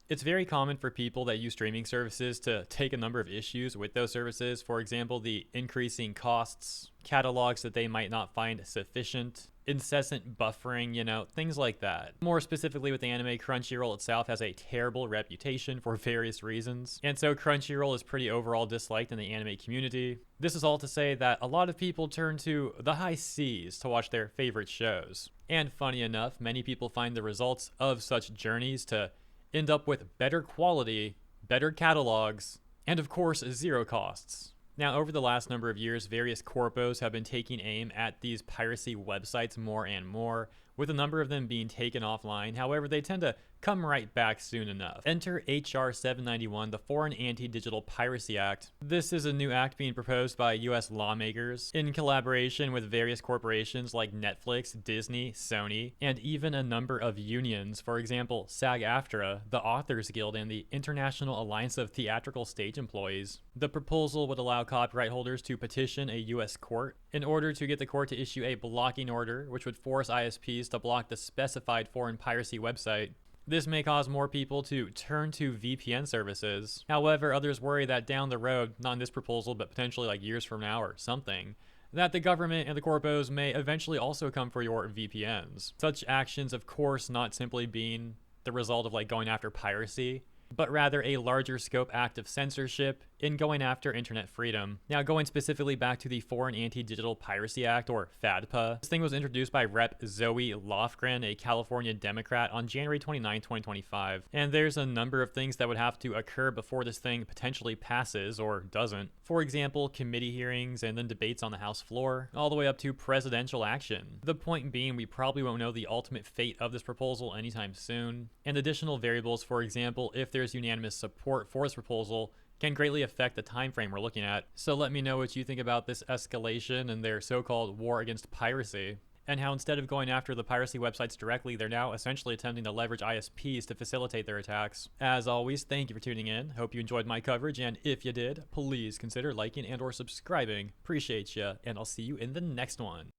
It's very common for people that use streaming services to take a number of issues with those services. For example, the increasing costs, catalogs that they might not find sufficient, incessant buffering, things like that. More specifically with the anime, Crunchyroll itself has a terrible reputation for various reasons, and so Crunchyroll is pretty overall disliked in the anime community. This is all to say that a lot of people turn to the high seas to watch their favorite shows. And funny enough, many people find the results of such journeys to end up with better quality, better catalogs, and of course, zero costs. Now, over the last number of years, various corpos have been taking aim at these piracy websites more and more, with a number of them being taken offline. However, they tend to come right back soon enough. Enter HR 791, the Foreign Anti-Digital Piracy Act. This is a new act being proposed by US lawmakers in collaboration with various corporations like Netflix, Disney, Sony, and even a number of unions. For example, SAG-AFTRA, the Authors Guild, and the International Alliance of Theatrical Stage Employees. The proposal would allow copyright holders to petition a US court in order to get the court to issue a blocking order, which would force ISPs to block the specified foreign piracy website. This may cause more people to turn to VPN services. However, others worry that down the road, not in this proposal, but potentially like years from now or something, that the government and the corpos may eventually also come for your VPNs. Such actions, of course, not simply being the result of like going after piracy, but rather a larger scope act of censorship in going after internet freedom. Now, going specifically back to the Foreign Anti-Digital Piracy Act, or FADPA, this thing was introduced by Rep. Zoe Lofgren, a California Democrat, on January 29, 2025. And there's a number of things that would have to occur before this thing potentially passes or doesn't. For example, committee hearings and then debates on the House floor, all the way up to presidential action. The point being, we probably won't know the ultimate fate of this proposal anytime soon. And additional variables, for example, if there's unanimous support for this proposal, can greatly affect the time frame we're looking at. So let me know what you think about this escalation and their so-called war against piracy, and how instead of going after the piracy websites directly, they're now essentially attempting to leverage ISPs to facilitate their attacks. As always, thank you for tuning in. Hope you enjoyed my coverage, and if you did, please consider liking and or subscribing. Appreciate ya, and I'll see you in the next one.